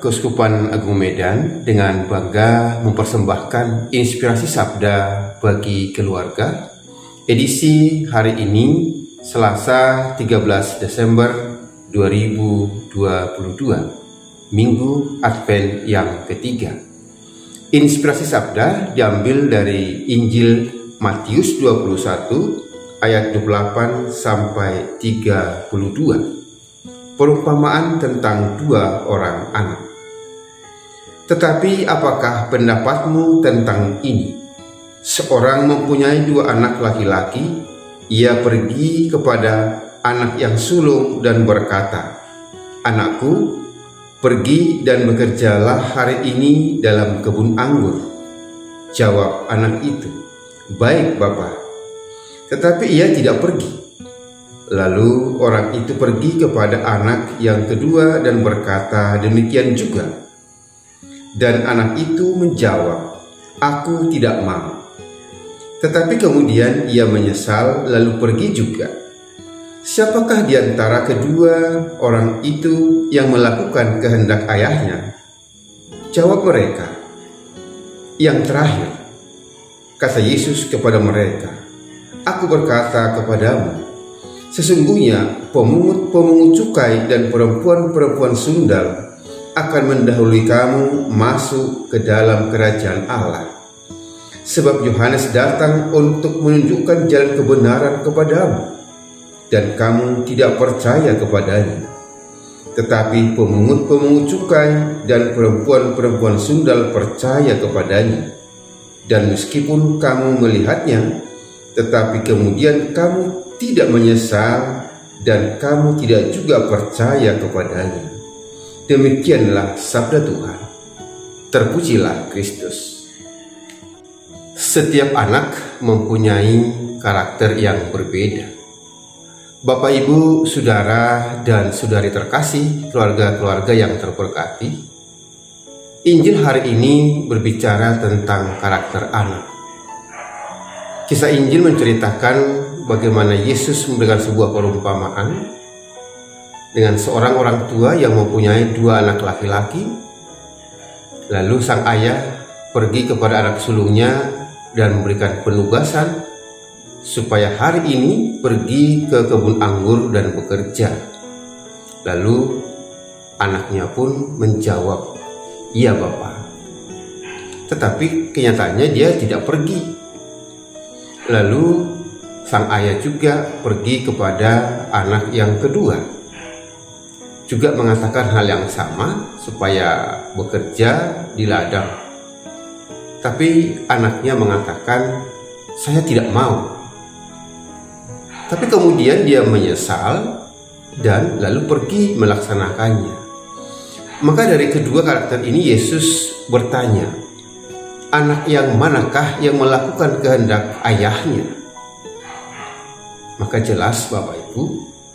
Keuskupan Agung Medan dengan bangga mempersembahkan Inspirasi Sabda bagi Keluarga edisi hari ini Selasa 13 Desember 2022, Minggu Advent yang ketiga. Inspirasi Sabda diambil dari Injil Matius 21 ayat 28 sampai 32. Perumpamaan tentang dua orang anak. Tetapi apakah pendapatmu tentang ini? Seorang mempunyai dua anak laki-laki. Ia pergi kepada anak yang sulung dan berkata, "Anakku, pergi dan bekerjalah hari ini dalam kebun anggur." Jawab anak itu, "Baik, Bapa." Tetapi ia tidak pergi. Lalu orang itu pergi kepada anak yang kedua dan berkata demikian juga. Dan anak itu menjawab, "Aku tidak mau." Tetapi kemudian ia menyesal lalu pergi juga. Siapakah di antara kedua orang itu yang melakukan kehendak ayahnya? Jawab mereka, "Yang terakhir." Kata Yesus kepada mereka, "Aku berkata kepadamu, sesungguhnya pemungut cukai dan perempuan-perempuan sundal akan mendahului kamu masuk ke dalam kerajaan Allah. Sebab Yohanes datang untuk menunjukkan jalan kebenaran kepadamu, dan kamu tidak percaya kepadanya. Tetapi pemungut cukai dan perempuan-perempuan sundal percaya kepadanya. Dan meskipun kamu melihatnya, tetapi kemudian kamu tidak menyesal dan kamu tidak juga percaya kepadanya." Demikianlah sabda Tuhan. Terpujilah Kristus. Setiap anak mempunyai karakter yang berbeda. Bapak, Ibu, Saudara, dan Saudari terkasih, keluarga-keluarga yang terberkati, Injil hari ini berbicara tentang karakter anak. Kisah Injil menceritakan bagaimana Yesus memberikan sebuah perumpamaan dengan seorang orang tua yang mempunyai dua anak laki-laki. Lalu sang ayah pergi kepada anak sulungnya dan memberikan penugasan supaya hari ini pergi ke kebun anggur dan bekerja. Lalu anaknya pun menjawab, "Iya, Bapak." Tetapi kenyataannya dia tidak pergi. Lalu sang ayah juga pergi kepada anak yang kedua, juga mengatakan hal yang sama supaya bekerja di ladang. Tapi anaknya mengatakan, "Saya tidak mau." Tapi kemudian dia menyesal dan lalu pergi melaksanakannya. Maka dari kedua karakter ini Yesus bertanya, anak yang manakah yang melakukan kehendak ayahnya? Maka jelas Bapak Ibu,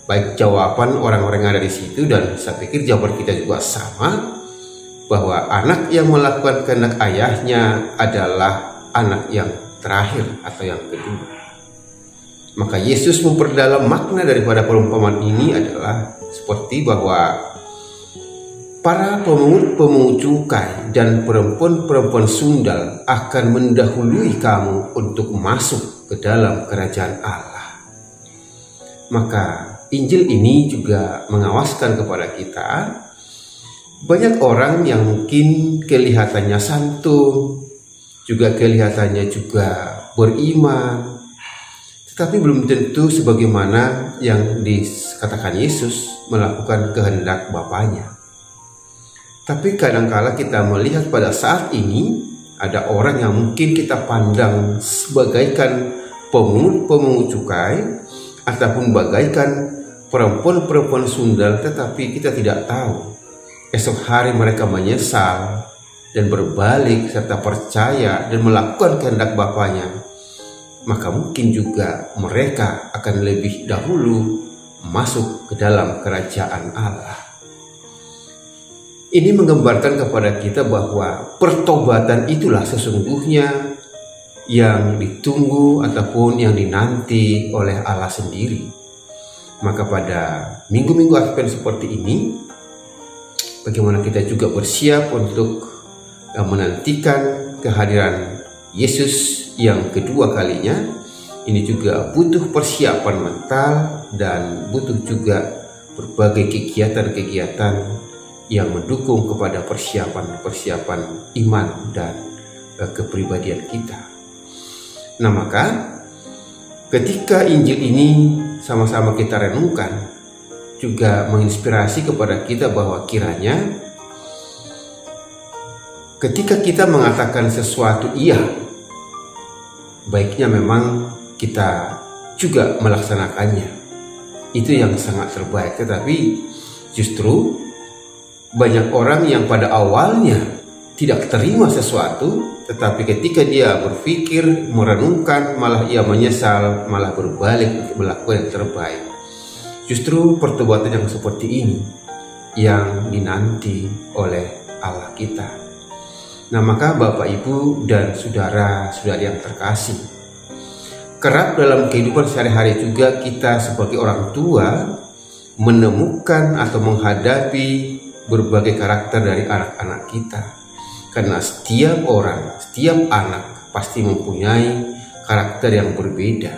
baik jawaban orang-orang yang ada di situ dan saya pikir jawaban kita juga sama, bahwa anak yang melakukan kehendak ayahnya adalah anak yang terakhir atau yang kedua. Maka Yesus memperdalam makna daripada perumpamaan ini adalah seperti bahwa para pemungut cukai dan perempuan-perempuan sundal akan mendahului kamu untuk masuk ke dalam kerajaan Allah. Maka Injil ini juga mengawaskan kepada kita, banyak orang yang mungkin kelihatannya santun, juga kelihatannya juga beriman, tetapi belum tentu sebagaimana yang dikatakan Yesus melakukan kehendak Bapaknya. Tapi kadangkala kita melihat pada saat ini ada orang yang mungkin kita pandang sebagaikan pemungut cukai ataupun bagaikan perempuan-perempuan sundal, tetapi kita tidak tahu esok hari mereka menyesal dan berbalik serta percaya dan melakukan kehendak Bapaknya. Maka mungkin juga mereka akan lebih dahulu masuk ke dalam kerajaan Allah. Ini menggambarkan kepada kita bahwa pertobatan itulah sesungguhnya yang ditunggu ataupun yang dinanti oleh Allah sendiri. Maka pada minggu-minggu Advent seperti ini, bagaimana kita juga bersiap untuk menantikan kehadiran Yesus yang kedua kalinya. Ini juga butuh persiapan mental dan butuh juga berbagai kegiatan-kegiatan yang mendukung kepada persiapan iman dan kepribadian kita. Nah, maka ketika Injil ini sama-sama kita renungkan, juga menginspirasi kepada kita bahwa kiranya ketika kita mengatakan sesuatu iya, baiknya memang kita juga melaksanakannya. Itu yang sangat terbaik. Tetapi justru banyak orang yang pada awalnya tidak terima sesuatu, tetapi ketika dia berpikir, merenungkan, malah ia menyesal, malah berbalik untuk melakukan yang terbaik. Justru pertobatan yang seperti ini yang dinanti oleh Allah kita. Nah, maka Bapak, Ibu, dan saudara-saudari yang terkasih, kerap dalam kehidupan sehari-hari juga kita sebagai orang tua menemukan atau menghadapi berbagai karakter dari anak-anak kita. Karena setiap orang, setiap anak pasti mempunyai karakter yang berbeda.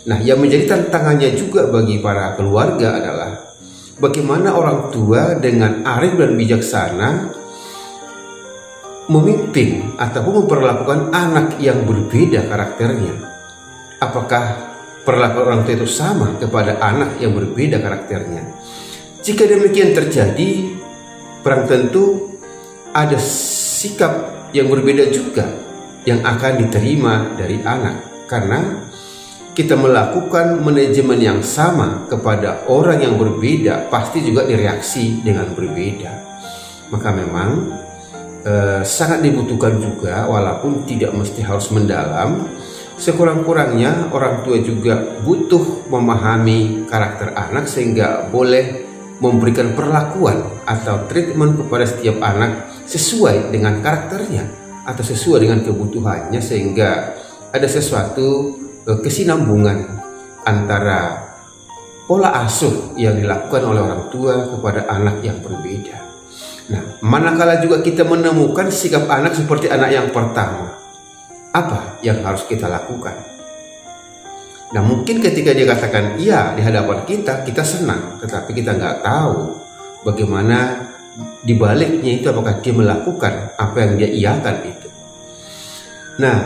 Nah, yang menjadi tantangannya juga bagi para keluarga adalah bagaimana orang tua dengan arif dan bijaksana memimpin ataupun memperlakukan anak yang berbeda karakternya. Apakah perlakuan orang tua itu sama kepada anak yang berbeda karakternya? Jika demikian terjadi, barang tentu ada sikap yang berbeda juga yang akan diterima dari anak. Karena kita melakukan manajemen yang sama kepada orang yang berbeda, pasti juga direaksi dengan berbeda. Maka memang sangat dibutuhkan juga, walaupun tidak mesti harus mendalam, sekurang-kurangnya orang tua juga butuh memahami karakter anak sehingga boleh memberikan perlakuan atau treatment kepada setiap anak sesuai dengan karakternya atau sesuai dengan kebutuhannya, sehingga ada sesuatu kesinambungan antara pola asuh yang dilakukan oleh orang tua kepada anak yang berbeda. Nah, manakala juga kita menemukan sikap anak seperti anak yang pertama, apa yang harus kita lakukan? Nah, mungkin ketika dia katakan iya di hadapan kita, kita senang, tetapi kita nggak tahu bagaimana dibaliknya itu, apakah dia melakukan apa yang dia iyakan itu. Nah,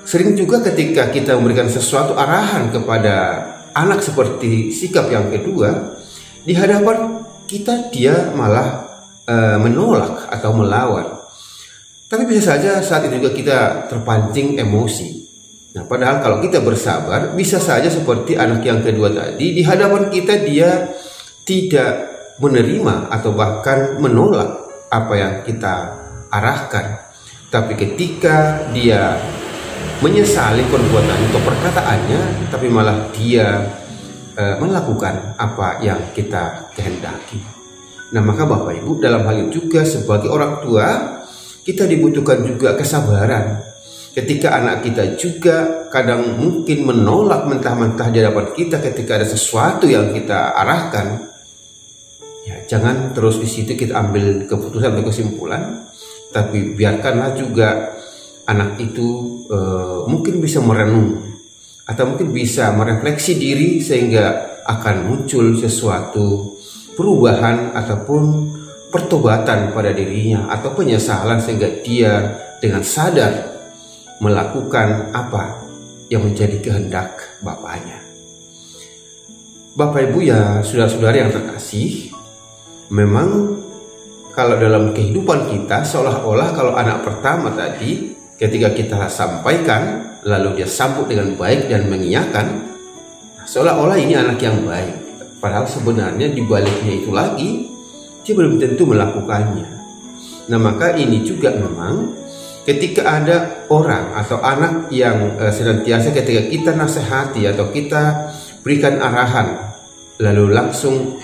sering juga ketika kita memberikan sesuatu arahan kepada anak seperti sikap yang kedua, di hadapan kita dia malah menolak atau melawan. Tapi bisa saja saat itu juga kita terpancing emosi. Nah, padahal kalau kita bersabar, bisa saja seperti anak yang kedua tadi, di hadapan kita dia tidak menerima atau bahkan menolak apa yang kita arahkan. Tapi ketika dia menyesali perbuatan atau perkataannya, tapi malah dia melakukan apa yang kita kehendaki. Nah, maka Bapak Ibu, dalam hal itu juga sebagai orang tua, kita dibutuhkan juga kesabaran. Ketika anak kita juga kadang mungkin menolak mentah-mentah di hadapan kita ketika ada sesuatu yang kita arahkan, ya jangan terus di situ kita ambil keputusan atau kesimpulan, tapi biarkanlah juga anak itu mungkin bisa merenung atau mungkin bisa merefleksi diri sehingga akan muncul sesuatu perubahan ataupun pertobatan pada dirinya atau penyesalan sehingga dia dengan sadar melakukan apa yang menjadi kehendak Bapaknya. Bapak Ibu ya saudara-saudari yang terkasih, memang kalau dalam kehidupan kita seolah-olah kalau anak pertama tadi ketika kita sampaikan lalu dia sambut dengan baik dan mengiyakan, seolah-olah ini anak yang baik. Padahal sebenarnya di baliknya itu lagi dia belum tentu melakukannya. Nah, maka ini juga memang ketika ada orang atau anak yang senantiasa ketika kita nasihati atau kita berikan arahan lalu langsung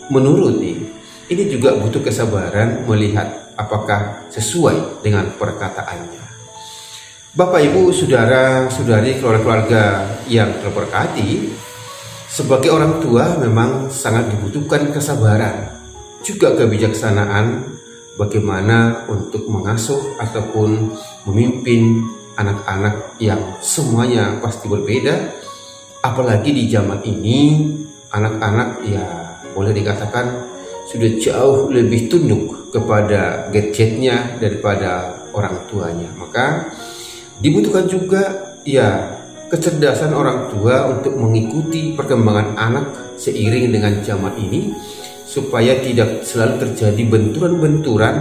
menuruti, ini juga butuh kesabaran melihat apakah sesuai dengan perkataannya. Bapak, Ibu, saudara-saudari, keluarga yang terberkati, sebagai orang tua memang sangat dibutuhkan kesabaran. juga kebijaksanaan bagaimana untuk mengasuh ataupun memimpin anak-anak yang semuanya pasti berbeda. Apalagi di zaman ini anak-anak ya boleh dikatakan sudah jauh lebih tunduk kepada gadgetnya daripada orang tuanya. Maka dibutuhkan juga ya kecerdasan orang tua untuk mengikuti perkembangan anak seiring dengan zaman ini, supaya tidak selalu terjadi benturan-benturan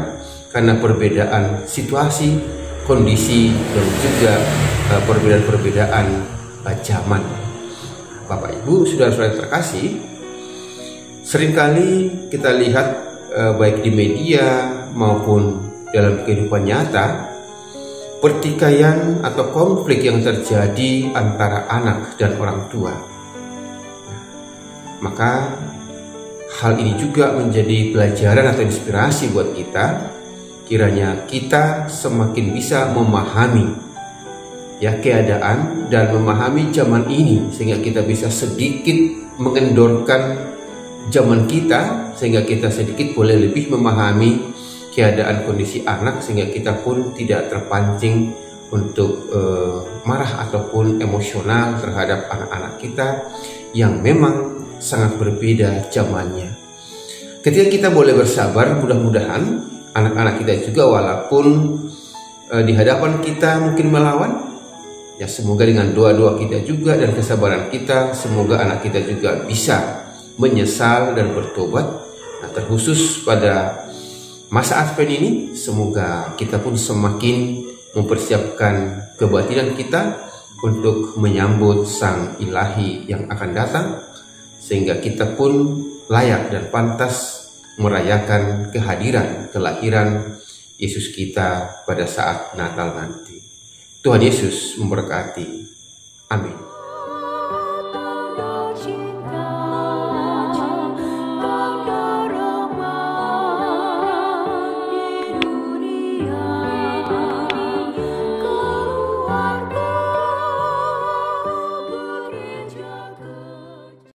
karena perbedaan situasi, kondisi, dan juga perbedaan-perbedaan zaman. Bapak Ibu, saudara-saudara terkasih, seringkali kita lihat baik di media maupun dalam kehidupan nyata, pertikaian atau konflik yang terjadi antara anak dan orang tua. Maka hal ini juga menjadi pelajaran atau inspirasi buat kita. Kiranya kita semakin bisa memahami ya keadaan dan memahami zaman ini, sehingga kita bisa sedikit mengendorkan zaman kita, sehingga kita sedikit boleh lebih memahami keadaan kondisi anak, sehingga kita pun tidak terpancing untuk marah ataupun emosional terhadap anak-anak kita yang memang sangat berbeda zamannya. Ketika kita boleh bersabar, mudah-mudahan anak-anak kita juga walaupun di hadapan kita mungkin melawan, ya semoga dengan doa-doa kita juga dan kesabaran kita, semoga anak kita juga bisa menyesal dan bertobat. Nah, terkhusus pada masa Advent ini, semoga kita pun semakin mempersiapkan kebatinan kita untuk menyambut Sang Ilahi yang akan datang, sehingga kita pun layak dan pantas merayakan kelahiran Yesus kita pada saat Natal nanti. Tuhan Yesus memberkati. Amin.